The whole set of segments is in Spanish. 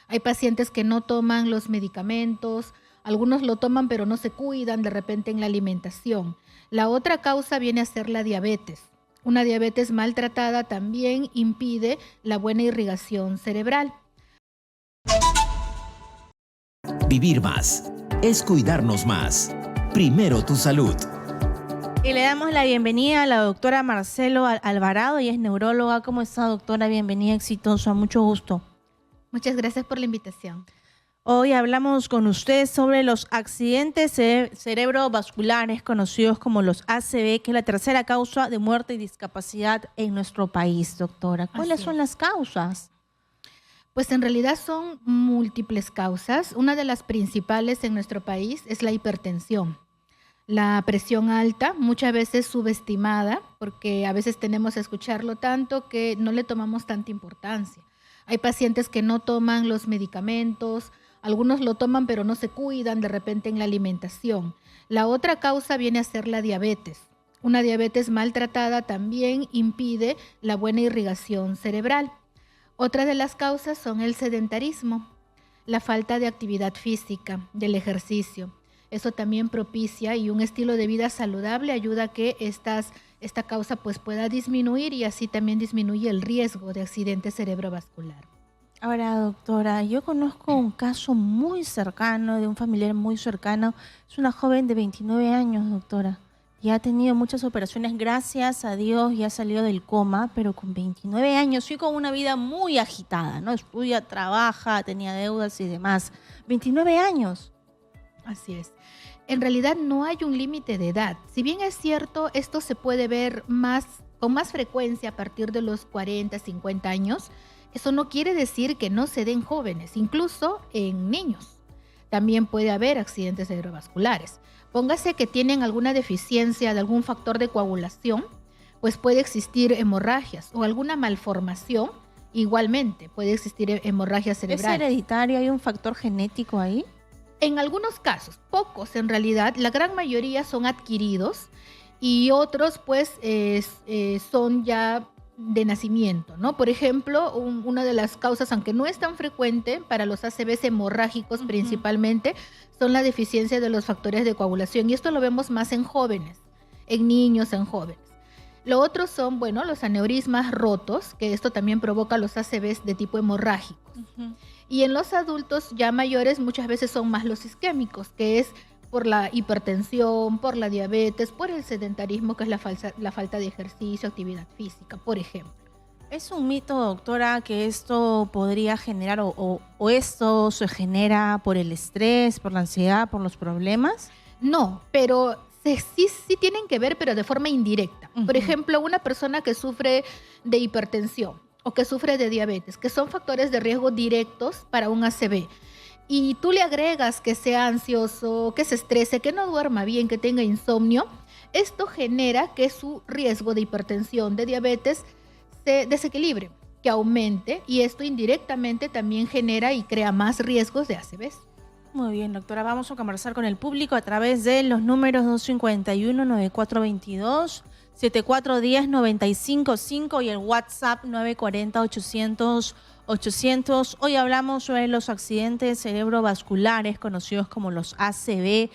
Hay pacientes que no toman los medicamentos, algunos lo toman pero no se cuidan de repente en la alimentación. La otra causa viene a ser la diabetes. Una diabetes maltratada también impide la buena irrigación cerebral. Vivir más es cuidarnos más. Primero tu salud. Y le damos la bienvenida a la doctora Marcelo Alvarado, ella es neuróloga. ¿Cómo está, doctora? Bienvenida, exitosa, mucho gusto. Muchas gracias por la invitación. Hoy hablamos con usted sobre los accidentes cerebrovasculares conocidos como los ACV, que es la tercera causa de muerte y discapacidad en nuestro país, doctora. ¿Cuáles son las causas? Pues en realidad son múltiples causas. Una de las principales en nuestro país es la hipertensión. La presión alta, muchas veces subestimada, porque a veces tenemos a escucharlo tanto que no le tomamos tanta importancia. Hay pacientes que no toman los medicamentos, algunos lo toman pero no se cuidan de repente en la alimentación. La otra causa viene a ser la diabetes. Una diabetes maltratada también impide la buena irrigación cerebral. Otra de las causas son el sedentarismo, la falta de actividad física, del ejercicio. Eso también propicia y un estilo de vida saludable ayuda a que esta causa pues pueda disminuir y así también disminuye el riesgo de accidente cerebrovascular. Ahora, doctora, yo conozco un caso muy cercano, de un familiar muy cercano. Es una joven de 29 años, doctora. Ya ha tenido muchas operaciones, gracias a Dios, ya ha salido del coma, pero con 29 años y con una vida muy agitada, ¿no? Estudia, trabaja, tenía deudas y demás. 29 años. Así es. En realidad no hay un límite de edad. Si bien es cierto, esto se puede ver con más frecuencia a partir de los 40, 50 años, eso no quiere decir que no se den jóvenes, incluso en niños. También puede haber accidentes cerebrovasculares. Póngase que tienen alguna deficiencia de algún factor de coagulación, pues puede existir hemorragias o alguna malformación, igualmente puede existir hemorragia cerebral. ¿Es hereditario? ¿Hay un factor genético ahí? En algunos casos, pocos en realidad, la gran mayoría son adquiridos y otros pues son ya de nacimiento, ¿no? Por ejemplo, una de las causas, aunque no es tan frecuente para los ACVs hemorrágicos principalmente, son la deficiencia de los factores de coagulación y esto lo vemos más en jóvenes, en niños, en jóvenes. Lo otro son, bueno, los aneurismas rotos, que esto también provoca los ACVs de tipo hemorrágicos. Y en los adultos ya mayores muchas veces son más los isquémicos, que es por la hipertensión, por la diabetes, por el sedentarismo, que es la falta de ejercicio, actividad física, por ejemplo. ¿Es un mito, doctora, que esto podría generar o esto se genera por el estrés, por la ansiedad, por los problemas? No, pero sí tienen que ver, pero de forma indirecta. Por ejemplo, una persona que sufre de hipertensión o que sufre de diabetes, que son factores de riesgo directos para un ACV, y tú le agregas que sea ansioso, que se estrese, que no duerma bien, que tenga insomnio, esto genera que su riesgo de hipertensión, de diabetes, se desequilibre, que aumente, y esto indirectamente también genera y crea más riesgos de ACVs. Muy bien, doctora. Vamos a conversar con el público a través de los números 251-9422, 7410-955 y el WhatsApp 940-800-800. Hoy hablamos sobre los accidentes cerebrovasculares conocidos como los ACV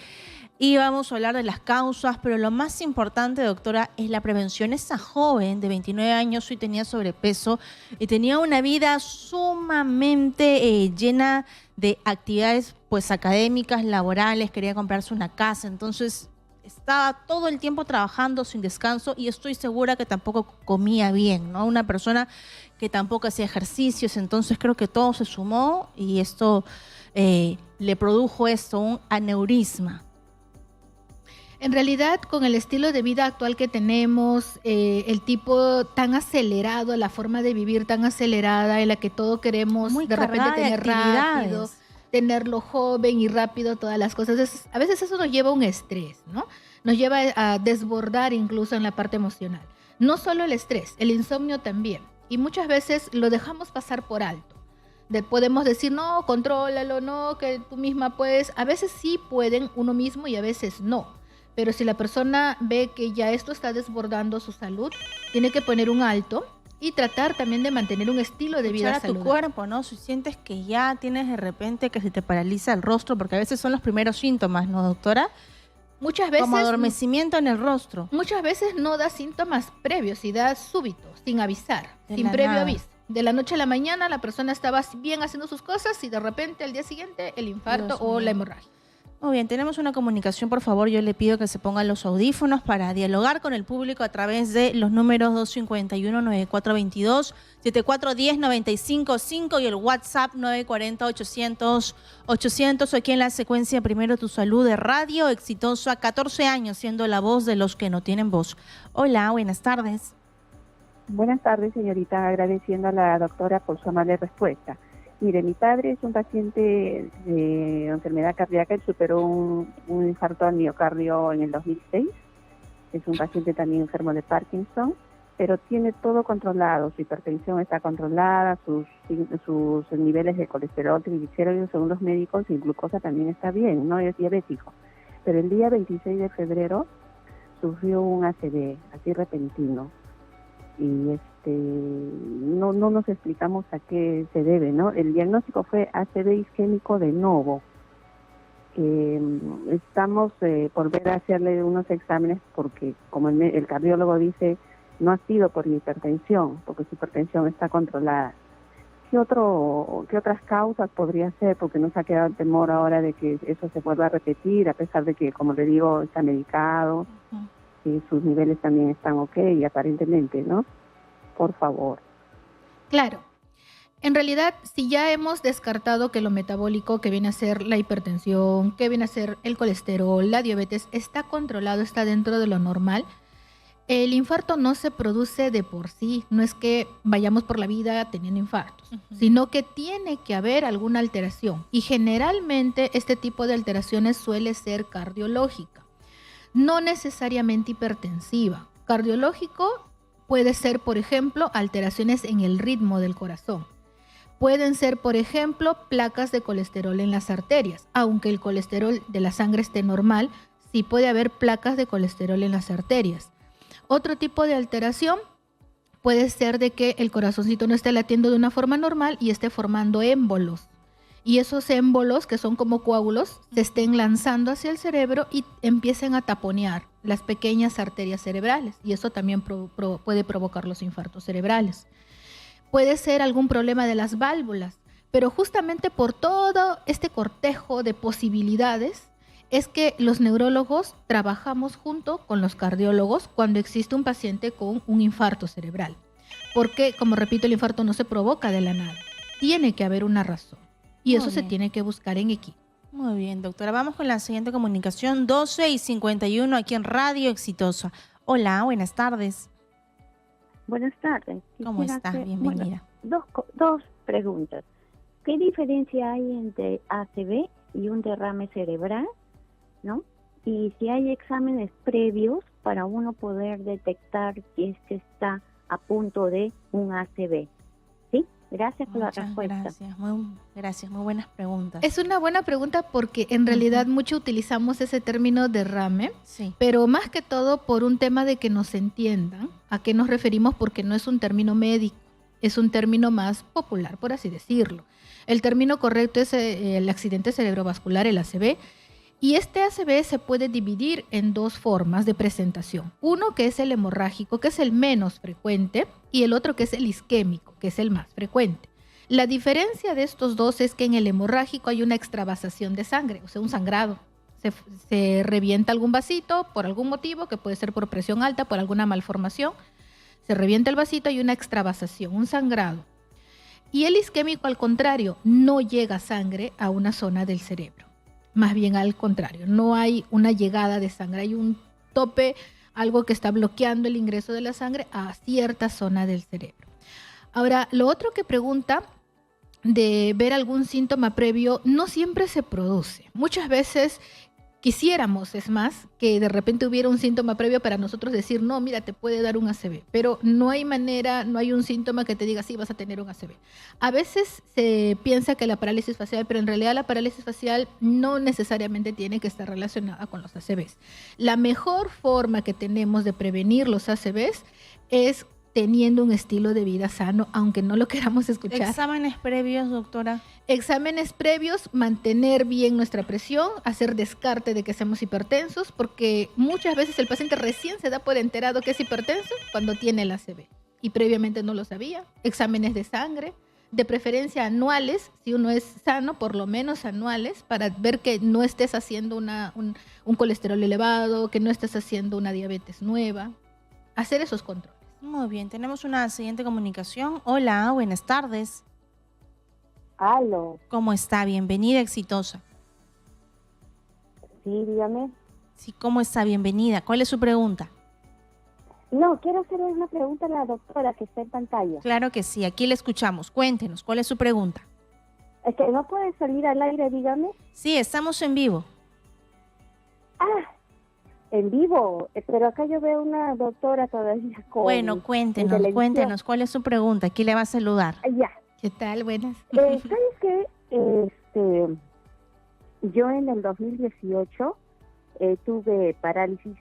y vamos a hablar de las causas, pero lo más importante, doctora, es la prevención. Esa joven de 29 años hoy tenía sobrepeso y tenía una vida sumamente llena de actividades pues académicas, laborales, quería comprarse una casa, entonces estaba todo el tiempo trabajando sin descanso y estoy segura que tampoco comía bien, ¿no? Una persona que tampoco hacía ejercicios, entonces creo que todo se sumó y esto le produjo un aneurisma. En realidad, con el estilo de vida actual que tenemos, el tipo tan acelerado, la forma de vivir tan acelerada, en la que todo queremos muy de repente tener rápido, tenerlo joven y rápido, todas las cosas. A veces eso nos lleva a un estrés, ¿no? Nos lleva a desbordar incluso en la parte emocional. No solo el estrés, el insomnio también. Y muchas veces lo dejamos pasar por alto. Podemos decir, no, contrólalo, no, que tú misma puedes. A veces sí pueden uno mismo y a veces no. Pero si la persona ve que ya esto está desbordando su salud, tiene que poner un alto y tratar también de mantener un estilo de vida saludable. Tu cuerpo, ¿no? Si sientes que ya tienes de repente que se te paraliza el rostro, porque a veces son los primeros síntomas, ¿no, doctora? Muchas veces, como adormecimiento en el rostro. Muchas veces no da síntomas previos y da súbitos, sin avisar, sin previo aviso. De la noche a la mañana la persona estaba bien haciendo sus cosas y de repente al día siguiente el infarto o la hemorragia. Muy bien, tenemos una comunicación, por favor. Yo le pido que se pongan los audífonos para dialogar con el público a través de los números 251-9422, 7410-955 y el WhatsApp 940-800-800. Aquí en la secuencia Primero Tu Salud de Radio Exitosa, 14 años siendo la voz de los que no tienen voz. Hola, buenas tardes. Buenas tardes, señorita, agradeciendo a la doctora por su amable respuesta. Mire, mi padre es un paciente de enfermedad cardíaca, él superó un infarto al miocardio en el 2006, es un paciente también enfermo de Parkinson, pero tiene todo controlado, su hipertensión está controlada, sus niveles de colesterol, triglicéridos según los médicos y glucosa también está bien, no es diabético. Pero el día 26 de febrero sufrió un ACV, así repentino, y no nos explicamos a qué se debe, ¿no? El diagnóstico fue ACV isquémico de novo. Estamos por ver a hacerle unos exámenes porque, como el cardiólogo dice, no ha sido por hipertensión, porque su hipertensión está controlada. ¿Qué otras causas podría ser? Porque nos ha quedado el temor ahora de que eso se vuelva a repetir, a pesar de que, como le digo, está medicado, y sus niveles también están ok, aparentemente, ¿no? Por favor. Claro. En realidad, si ya hemos descartado que lo metabólico, que viene a ser la hipertensión, que viene a ser el colesterol, la diabetes, está controlado, está dentro de lo normal, el infarto no se produce de por sí. No es que vayamos por la vida teniendo infartos, sino que tiene que haber alguna alteración. Y generalmente este tipo de alteraciones suele ser cardiológica, no necesariamente hipertensiva. Cardiológico puede ser, por ejemplo, alteraciones en el ritmo del corazón. Pueden ser, por ejemplo, placas de colesterol en las arterias. Aunque el colesterol de la sangre esté normal, sí puede haber placas de colesterol en las arterias. Otro tipo de alteración puede ser de que el corazoncito no esté latiendo de una forma normal y esté formando émbolos. Y esos émbolos, que son como coágulos, se estén lanzando hacia el cerebro y empiecen a taponear las pequeñas arterias cerebrales. Y eso también puede provocar los infartos cerebrales. Puede ser algún problema de las válvulas, pero justamente por todo este cortejo de posibilidades es que los neurólogos trabajamos junto con los cardiólogos cuando existe un paciente con un infarto cerebral. Porque, como repito, el infarto no se provoca de la nada. Tiene que haber una razón. Y eso se tiene que buscar en equipo. Muy bien, doctora. Vamos con la siguiente comunicación, 12:51 aquí en Radio Exitosa. Hola, buenas tardes. Buenas tardes. ¿Cómo está? Bienvenida. Bueno, dos preguntas. ¿Qué diferencia hay entre ACV y un derrame cerebral, no? Y si hay exámenes previos para uno poder detectar si es que está a punto de un ACV. ¿Sí? Gracias por la respuesta. Gracias, muy buenas preguntas. Es una buena pregunta porque en realidad mucho utilizamos ese término derrame, sí, pero más que todo por un tema de que nos entiendan a qué nos referimos, porque no es un término médico, es un término más popular, por así decirlo. El término correcto es el accidente cerebrovascular, el ACV, y este ACV se puede dividir en dos formas de presentación. Uno que es el hemorrágico, que es el menos frecuente, y el otro que es el isquémico, que es el más frecuente. La diferencia de estos dos es que en el hemorrágico hay una extravasación de sangre, o sea, un sangrado. Se revienta algún vasito por algún motivo, que puede ser por presión alta, por alguna malformación. Se revienta el vasito y hay una extravasación, un sangrado. Y el isquémico, al contrario, no llega sangre a una zona del cerebro. Más bien al contrario, no hay una llegada de sangre, hay un tope, algo que está bloqueando el ingreso de la sangre a cierta zona del cerebro. Ahora, lo otro que pregunta de ver algún síntoma previo, no siempre se produce. Muchas veces quisiéramos, es más, que de repente hubiera un síntoma previo para nosotros decir, no, mira, te puede dar un ACV, pero no hay manera, no hay un síntoma que te diga, sí, vas a tener un ACV. A veces se piensa que la parálisis facial, pero en realidad la parálisis facial no necesariamente tiene que estar relacionada con los ACVs. La mejor forma que tenemos de prevenir los ACVs es teniendo un estilo de vida sano, aunque no lo queramos escuchar. Exámenes previos, doctora. Exámenes previos, mantener bien nuestra presión, hacer descarte de que seamos hipertensos, porque muchas veces el paciente recién se da por enterado que es hipertenso cuando tiene el ACV y previamente no lo sabía. Exámenes de sangre, de preferencia anuales, si uno es sano, por lo menos anuales, para ver que no estés haciendo un colesterol elevado, que no estés haciendo una diabetes nueva. Hacer esos controles. Muy bien, tenemos una siguiente comunicación. Hola, buenas tardes. Aló, ¿Cómo está? Bienvenida, exitosa. sí, dígame. Sí, ¿cómo está? Bienvenida. ¿Cuál es su pregunta? No, quiero hacerle una pregunta a la doctora que está en pantalla. Claro que sí, aquí le escuchamos. Cuéntenos, ¿cuál es su pregunta? Es que no puede salir al aire, dígame. Sí, estamos en vivo. Ah, en vivo, pero acá yo veo una doctora todavía con... Bueno, en cuéntenos, televisión. ¿cuál es su pregunta? Aquí le va a saludar. Ah, ya. ¿Qué tal? Buenas. ¿Sabes qué? Yo en el 2018 tuve parálisis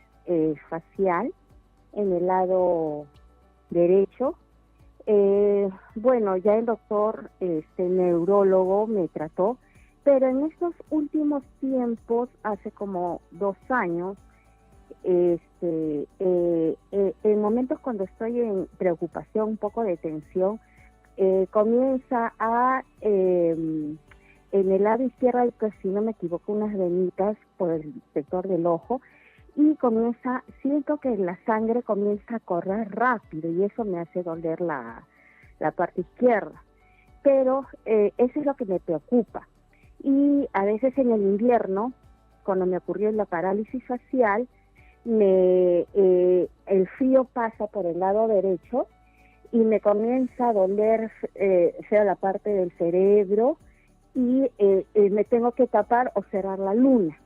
facial en el lado derecho. Bueno, ya el doctor neurólogo me trató, pero en estos últimos tiempos, hace como 2 años, en momentos cuando estoy en preocupación, un poco de tensión, comienza en el lado izquierdo hay, pues, si no me equivoco, unas venitas por el sector del ojo, y siento que la sangre comienza a correr rápido y eso me hace doler la parte izquierda. Pero eso es lo que me preocupa. Y a veces en el invierno, cuando me ocurrió la parálisis facial, el frío pasa por el lado derecho y me comienza a doler la parte del cerebro y me tengo que tapar o cerrar la luna.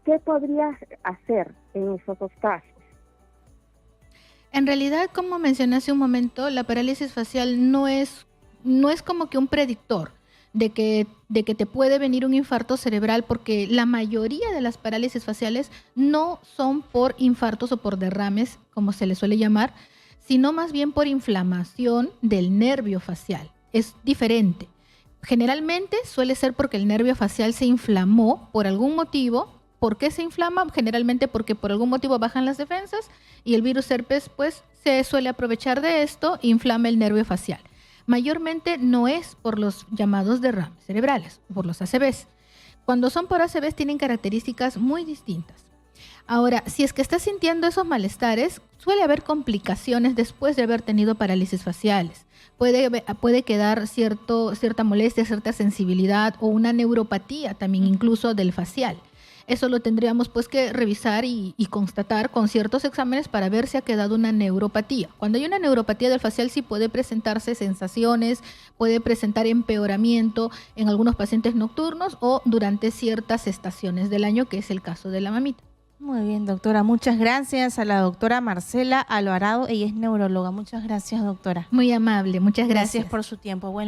¿Qué podría hacer en esos 2 casos? En realidad, como mencioné hace un momento, la parálisis facial no es como que un predictor de que te puede venir un infarto cerebral, porque la mayoría de las parálisis faciales no son por infartos o por derrames, como se le suele llamar, sino más bien por inflamación del nervio facial. Es diferente. Generalmente suele ser porque el nervio facial se inflamó por algún motivo. ¿Por qué se inflama? Generalmente porque por algún motivo bajan las defensas y el virus herpes pues se suele aprovechar de esto e inflama el nervio facial. Mayormente no es por los llamados derrames cerebrales, por los ACVs. Cuando son por ACVs tienen características muy distintas. Ahora, si es que estás sintiendo esos malestares, suele haber complicaciones después de haber tenido parálisis faciales. Puede quedar cierta molestia, cierta sensibilidad o una neuropatía también incluso del facial. Eso lo tendríamos pues que revisar y constatar con ciertos exámenes para ver si ha quedado una neuropatía. Cuando hay una neuropatía del facial sí puede presentarse sensaciones, puede presentar empeoramiento en algunos pacientes nocturnos o durante ciertas estaciones del año, que es el caso de la mamita. Muy bien, doctora. Muchas gracias a la doctora Marcela Alvarado. Ella es neuróloga. Muchas gracias, doctora. Muy amable, muchas gracias. Gracias por su tiempo. Buen